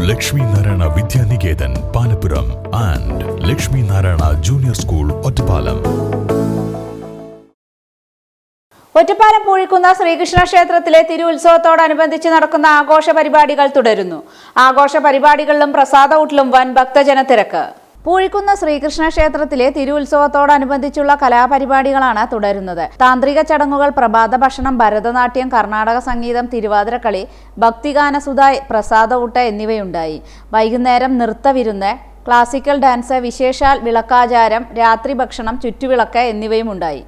Lakshmi Narayana Vidyanikethan Palappuram and Lakshmi Narayana junior school Ottapalam. Ottapalam Poozhikkunna Sreekrishna ക്ഷേത്രത്തിലെ തിരുവുത്സവത്തോടനുബന്ധിച്ച് നടക്കുന്ന ആഘോഷ പരിപാടികൾ തുടരുന്നു. ആഘോഷ പരിപാടികളിലും പ്രസാദ ഊട്ടിലും വൻ ഭക്തജന തിരക്ക്. പൂഴിക്കുന്ന ശ്രീകൃഷ്ണ ക്ഷേത്രത്തിലെ തിരുവുത്സവത്തോടനുബന്ധിച്ചുള്ള കലാപരിപാടികളാണ് തുടരുന്നത്. താന്ത്രിക ചടങ്ങുകൾ, പ്രഭാത ഭക്ഷണം, ഭരതനാട്യം, കർണാടക സംഗീതം, തിരുവാതിരക്കളി, ഭക്തിഗാനസുധ, പ്രസാദ ഊട്ട് എന്നിവയുണ്ടായി. വൈകുന്നേരം നൃത്തവിരുന്ന്, ക്ലാസിക്കൽ ഡാൻസ്, വിശേഷാൽ വിളക്കാചാരം, രാത്രി ഭക്ഷണം, ചുറ്റുവിളക്ക് എന്നിവയും ഉണ്ടായി.